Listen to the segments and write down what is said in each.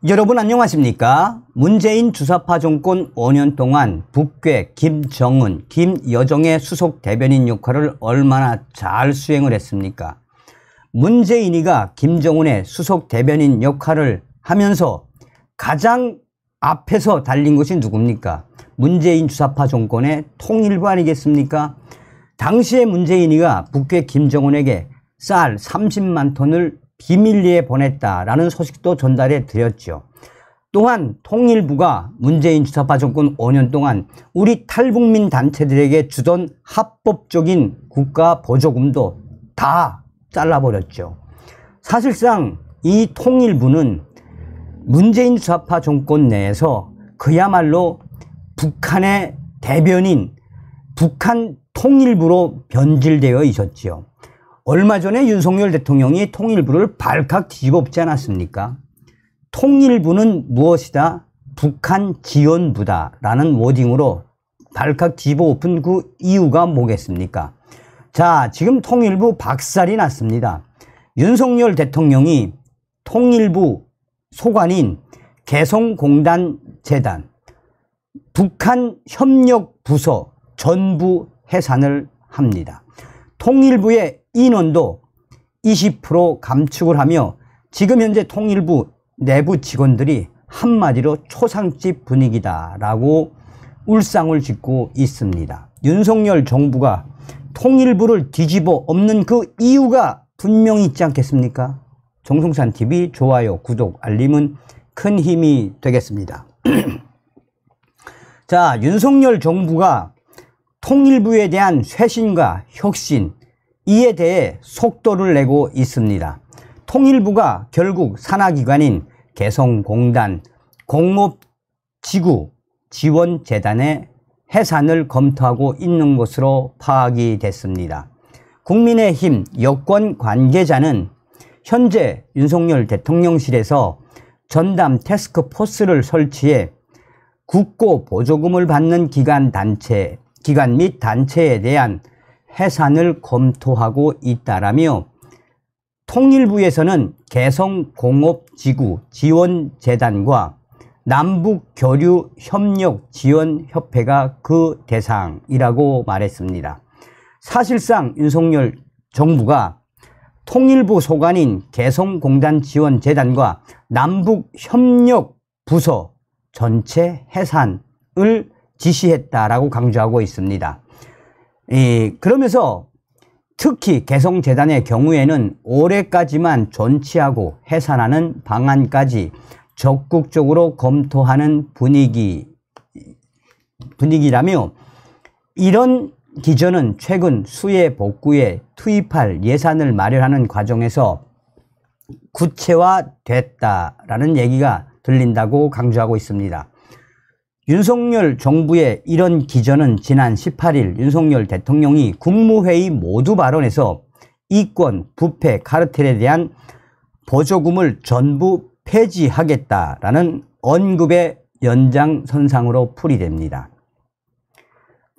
여러분 안녕하십니까? 문재인 주사파 정권 5년 동안 북괴 김정은, 김여정의 수석 대변인 역할을 얼마나 잘 수행을 했습니까? 문재인이가 김정은의 수석 대변인 역할을 하면서 가장 앞에서 달린 것이 누굽니까? 문재인 주사파 정권의 통일부 아니겠습니까? 당시에 문재인이가 북괴 김정은에게 쌀 30만 톤을 비밀리에 보냈다라는 소식도 전달해 드렸죠. 또한 통일부가 문재인 주사파 정권 5년 동안 우리 탈북민 단체들에게 주던 합법적인 국가 보조금도 다 잘라버렸죠. 사실상 이 통일부는 문재인 주사파 정권 내에서 그야말로 북한의 대변인, 북한 통일부로 변질되어 있었지요. 얼마 전에 윤석열 대통령이 통일부를 발칵 뒤집어 엎지 않았습니까? 통일부는 무엇이다? 북한 지원부다 라는 워딩으로 발칵 뒤집어 엎은 그 이유가 뭐겠습니까? 자, 지금 통일부 박살이 났습니다. 윤석열 대통령이 통일부 소관인 개성공단 재단, 북한 협력부서 전부 해산을 합니다. 통일부의 인원도 20% 감축을 하며 지금 현재 통일부 내부 직원들이 한마디로 초상집 분위기다라고 울상을 짓고 있습니다. 윤석열 정부가 통일부를 뒤집어 엎는 그 이유가 분명히 있지 않겠습니까? 정성산TV 좋아요, 구독, 알림은 큰 힘이 되겠습니다. 자, 윤석열 정부가 통일부에 대한 쇄신과 혁신, 이에 대해 속도를 내고 있습니다. 통일부가 결국 산하기관인 개성공단, 공업지구 지원재단의 해산을 검토하고 있는 것으로 파악이 됐습니다. 국민의힘 여권 관계자는 현재 윤석열 대통령실에서 전담 태스크포스를 설치해 국고 보조금을 받는 기관 및 단체에 대한 해산을 검토하고 있다라며 통일부에서는 개성공업지구 지원재단과 남북교류협력지원협회가 그 대상이라고 말했습니다. 사실상 윤석열 정부가 통일부 소관인 개성공단 지원재단과 남북협력부서 전체 해산을 지시했다라고 강조하고 있습니다. 그러면서 특히 개성재단의 경우에는 올해까지만 존치하고 해산하는 방안까지 적극적으로 검토하는 분위기라며 이런 기조는 최근 수해 복구에 투입할 예산을 마련하는 과정에서 구체화됐다라는 얘기가 들린다고 강조하고 있습니다. 윤석열 정부의 이런 기조는 지난 18일 윤석열 대통령이 국무회의 모두 발언에서 이권, 부패, 카르텔에 대한 보조금을 전부 폐지하겠다라는 언급의 연장선상으로 풀이됩니다.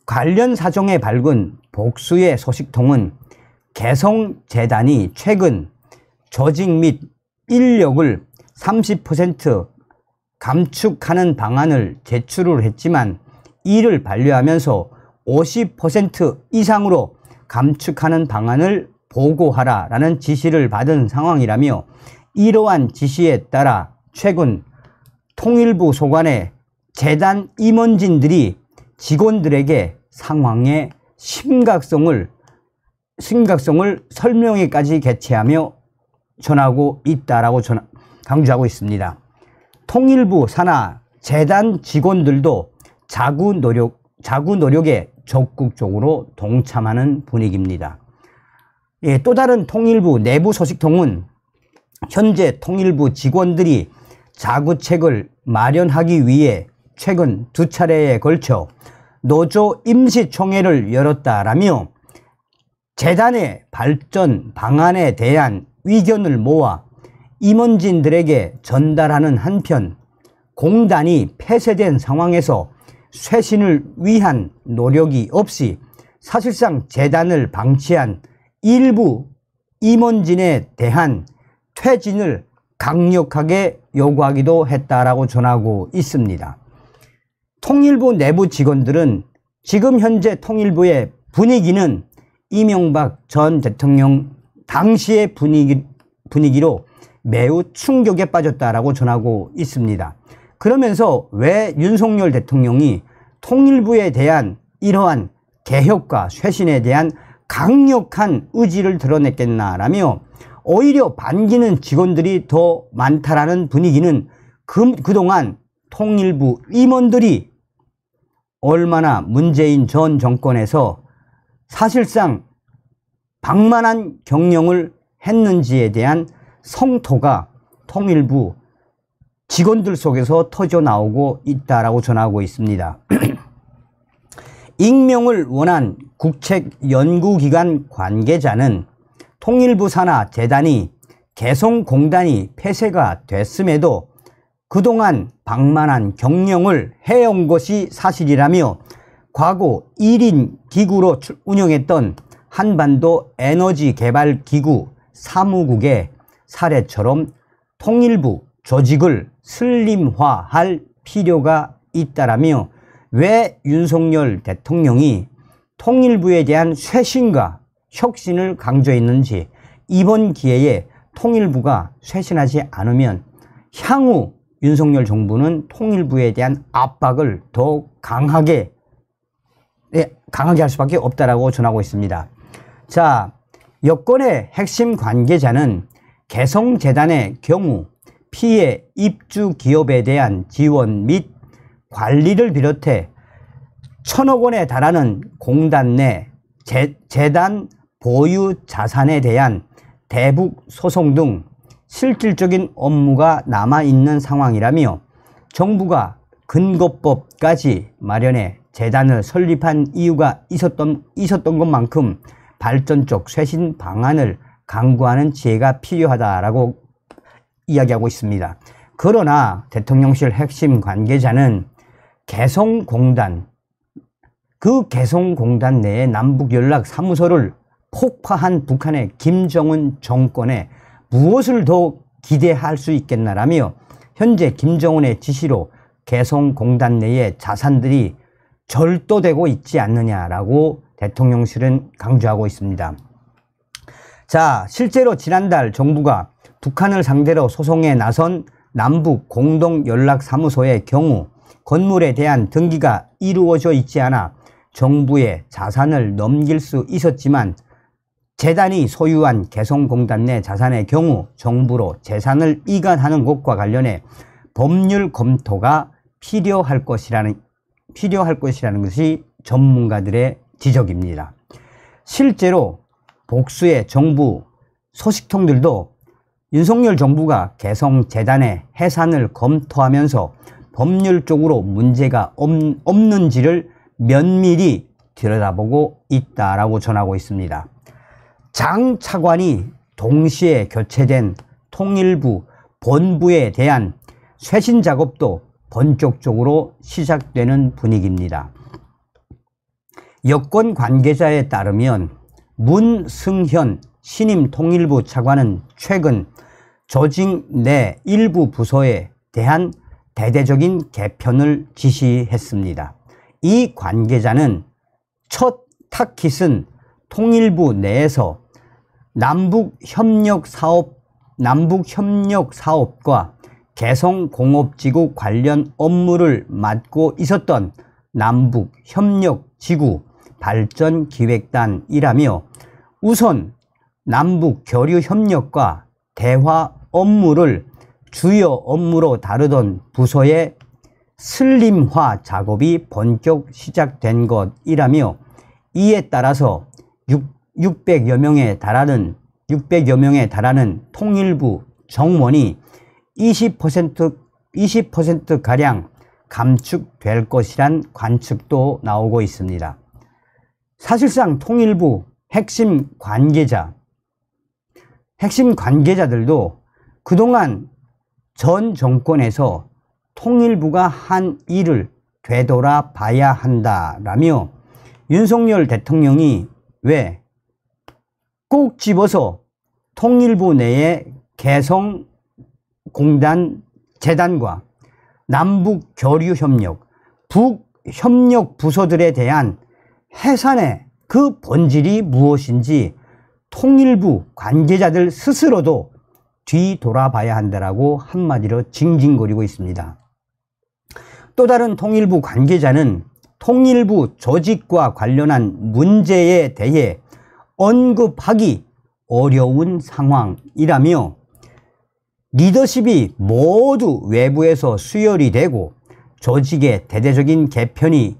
관련 사정에 밝은 복수의 소식통은 개성재단이 최근 조직 및 인력을 30% 감축하는 방안을 제출을 했지만 이를 반려하면서 50% 이상으로 감축하는 방안을 보고하라라는 지시를 받은 상황이라며 이러한 지시에 따라 최근 통일부 소관의 재단 임원진들이 직원들에게 상황의 심각성을 설명회까지 개최하며 전하고 있다라고 강조하고 있습니다. 통일부 산하 재단 직원들도 자구 노력에 적극적으로 동참하는 분위기입니다. 또 다른 통일부 내부 소식통은 현재 통일부 직원들이 자구책을 마련하기 위해 최근 2차례에 걸쳐 노조 임시총회를 열었다라며 재단의 발전 방안에 대한 의견을 모아 임원진들에게 전달하는 한편 공단이 폐쇄된 상황에서 쇄신을 위한 노력이 없이 사실상 재단을 방치한 일부 임원진에 대한 퇴진을 강력하게 요구하기도 했다라고 전하고 있습니다. 통일부 내부 직원들은 지금 현재 통일부의 분위기는 이명박 전 대통령 당시의 분위기로 매우 충격에 빠졌다라고 전하고 있습니다. 그러면서 왜 윤석열 대통령이 통일부에 대한 이러한 개혁과 쇄신에 대한 강력한 의지를 드러냈겠나라며 오히려 반기는 직원들이 더 많다라는 분위기는 그동안 통일부 임원들이 얼마나 문재인 전 정권에서 사실상 방만한 경영을 했는지에 대한 성토가 통일부 직원들 속에서 터져 나오고 있다라고 전하고 있습니다. 익명을 원한 국책연구기관 관계자는 통일부 산하 재단이 개성공단이 폐쇄가 됐음에도 그동안 방만한 경영을 해온 것이 사실이라며 과거 1인 기구로 운영했던 한반도 에너지개발기구 사무국의 사례처럼 통일부 조직을 슬림화할 필요가 있다라며 왜 윤석열 대통령이 통일부에 대한 쇄신과 혁신을 강조했는지, 이번 기회에 통일부가 쇄신하지 않으면 향후 윤석열 정부는 통일부에 대한 압박을 더 강하게 할 수밖에 없다라고 전하고 있습니다. 자, 여권의 핵심 관계자는 개성재단의 경우 피해 입주 기업에 대한 지원 및 관리를 비롯해 1,000억 원에 달하는 공단 내 재단 보유 자산에 대한 대북 소송 등 실질적인 업무가 남아있는 상황이라며 정부가 근거법까지 마련해 재단을 설립한 이유가 있었던 것만큼 발전적 쇄신 방안을 강구하는 지혜가 필요하다라고 이야기하고 있습니다. 그러나 대통령실 핵심 관계자는 개성공단, 그 개성공단 내에 남북연락사무소를 폭파한 북한의 김정은 정권에 무엇을 더 기대할 수 있겠나라며 현재 김정은의 지시로 개성공단 내의 자산들이 절도되고 있지 않느냐라고 대통령실은 강조하고 있습니다. 자, 실제로 지난달 정부가 북한을 상대로 소송에 나선 남북 공동연락사무소의 경우 건물에 대한 등기가 이루어져 있지 않아 정부에 자산을 넘길 수 있었지만 재단이 소유한 개성공단 내 자산의 경우 정부로 재산을 이관하는 것과 관련해 법률 검토가 필요할 것이라는 것이 전문가들의 지적입니다. 실제로 복수의 정부 소식통들도 윤석열 정부가 개성재단의 해산을 검토하면서 법률적으로 문제가 없는지를 면밀히 들여다보고 있다라고 전하고 있습니다. 장 차관이 동시에 교체된 통일부 본부에 대한 쇄신 작업도 본격적으로 시작되는 분위기입니다. 여권 관계자에 따르면 문승현 신임 통일부 차관은 최근 조직 내 일부 부서에 대한 대대적인 개편을 지시했습니다. 이 관계자는 첫 타깃은 통일부 내에서 남북협력사업과 개성공업지구 관련 업무를 맡고 있었던 남북협력지구 발전기획단이라며 우선 남북교류협력과 대화 업무를 주요 업무로 다루던 부서의 슬림화 작업이 본격 시작된 것이라며 이에 따라서 600여 명에 달하는 통일부 정원이 20%가량 감축될 것이란 관측도 나오고 있습니다. 사실상 통일부 핵심 관계자들도 그동안 전 정권에서 통일부가 한 일을 되돌아봐야 한다라며 윤석열 대통령이 왜 꼭 집어서 통일부 내에 개성공단 재단과 남북 교류 협력, 북협력 부서들에 대한 해산의 그 본질이 무엇인지 통일부 관계자들 스스로도 뒤돌아봐야 한다라고 한마디로 징징거리고 있습니다. 또 다른 통일부 관계자는 통일부 조직과 관련한 문제에 대해 언급하기 어려운 상황이라며 리더십이 모두 외부에서 수혈이 되고 조직의 대대적인 개편이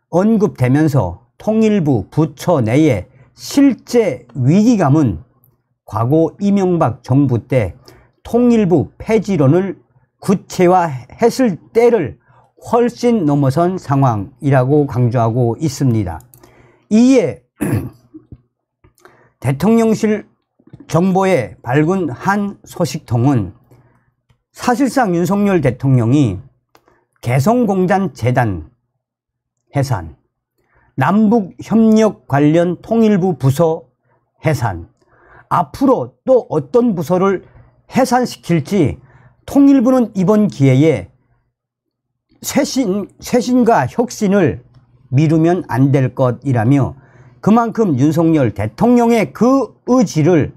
언급되면서 통일부 부처 내의 실제 위기감은 과거 이명박 정부 때 통일부 폐지론을 구체화했을 때를 훨씬 넘어선 상황이라고 강조하고 있습니다. 이에 대통령실 정보에 밝은 한 소식통은 사실상 윤석열 대통령이 개성공단 재단 해산, 남북협력 관련 통일부 부서 해산, 앞으로 또 어떤 부서를 해산시킬지 통일부는 이번 기회에 쇄신과 혁신을 미루면 안 될 것이라며 그만큼 윤석열 대통령의 그 의지를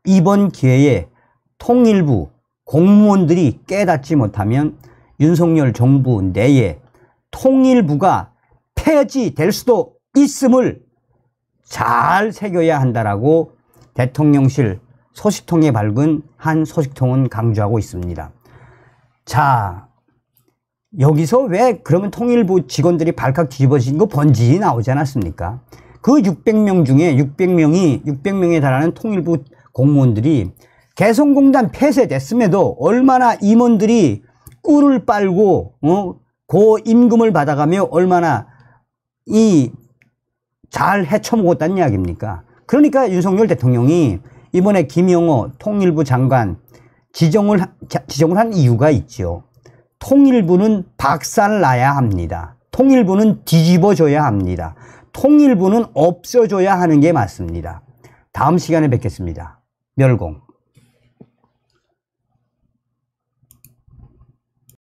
이번 기회에 통일부 공무원들이 깨닫지 못하면 윤석열 정부 내에 통일부가 폐지될 수도 있음을 잘 새겨야 한다라고 대통령실 소식통에 밝은 한 소식통은 강조하고 있습니다. 자, 여기서 왜 그러면 통일부 직원들이 발칵 뒤집어진 거 번지이 나오지 않았습니까? 그 600명 중에 600명에 달하는 통일부 공무원들이 개성공단 폐쇄됐음에도 얼마나 임원들이 꿀을 빨고 고임금을 받아가며 얼마나 잘 헤쳐먹었다는 이야기입니까? 그러니까 윤석열 대통령이 이번에 김영호 통일부 장관 지정을 한 이유가 있죠. 통일부는 박살나야 합니다. 통일부는 뒤집어줘야 합니다. 통일부는 없어져야 하는 게 맞습니다. 다음 시간에 뵙겠습니다. 멸공.